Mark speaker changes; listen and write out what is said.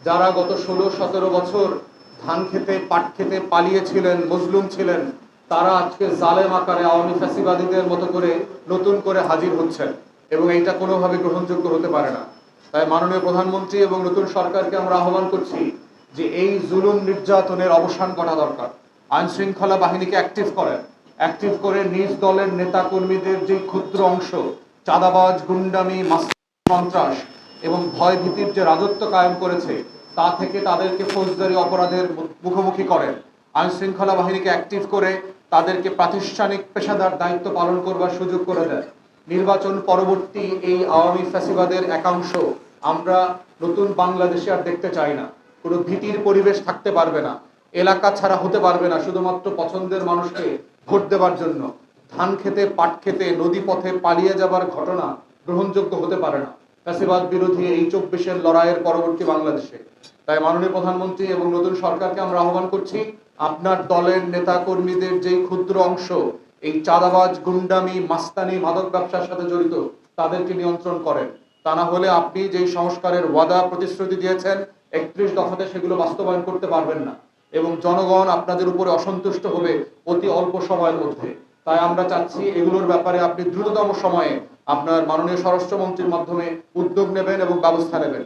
Speaker 1: যারা গত 16-17 বছর ধান খেতে পাট খেতে পালিয়েছিলেন, মজলুম ছিলেন, তারা আজকে জালেম আকারে আওয়ামী ফ্যাসিবাদীদের মতো করে নতুন করে হাজির হচ্ছেন এবং এইটা কোনোভাবে গ্রহণযোগ্য হতে পারে না। তাই মাননীয় প্রধানমন্ত্রী এবং নতুন সরকারকে আমরা আহ্বান করছি যে এই জুলুম নির্যাতনের অবসান করা দরকার। আইন শৃঙ্খলা বাহিনীকে অ্যাক্টিভ করে নিজ দলের নেতা কর্মীদের যে ক্ষুদ্র অংশ চাঁদাবাজ, গুন্ডামি, সন্ত্রাস এবং ভয় ভীতির যে রাজত্ব কায়েম করেছে তা থেকে তাদেরকে ফৌজদারি অপরাধের মুখোমুখি করেন। আইন শৃঙ্খলা বাহিনীকে অ্যাক্টিভ করে তাদেরকে প্রাতিষ্ঠানিক পেশাদার দায়িত্ব পালন করবার সুযোগ করে দেয়। নির্বাচন পরবর্তী এই আওয়ামী ফ্যাসিবাদের একাংশ আমরা নতুন বাংলাদেশে আর দেখতে চাই না। কোনো ভীতির পরিবেশ থাকতে পারবে না, এলাকা ছাড়া হতে পারবে না শুধুমাত্র পছন্দের মানুষকে ভোট দেবার জন্য। ধান খেতে পাট খেতে নদী পথে পালিয়ে যাবার ঘটনা গ্রহণযোগ্য হতে পারে না ফ্যাসিবাদ বিরোধী এই 24-এর লড়াইয়ের পরবর্তী বাংলাদেশে। তাই মাননীয় প্রধানমন্ত্রী এবং নতুন সরকারকে আমরা আহ্বান করছি, আপনার দলের নেতা কর্মীদের যেই ক্ষুদ্র অংশ এই চাঁদাবাজ, গুন্ডামি, মাস্তানি, মাদক ব্যবসার সাথে জড়িত তাদেরকে নিয়ন্ত্রণ করেন। তা না হলে আপনি যেই সংস্কারের ওয়াদা প্রতিশ্রুতি দিয়েছেন 31 দফাতে সেগুলো বাস্তবায়ন করতে পারবেন না এবং জনগণ আপনাদের উপরে অসন্তুষ্ট হবে অতি অল্প সময়ের মধ্যে। তাই আমরা চাচ্ছি এগুলোর ব্যাপারে আপনি দ্রুততম সময়ে আপনার মাননীয় স্বরাষ্ট্রমন্ত্রীর মাধ্যমে উদ্যোগ নেবেন এবং ব্যবস্থা নেবেন।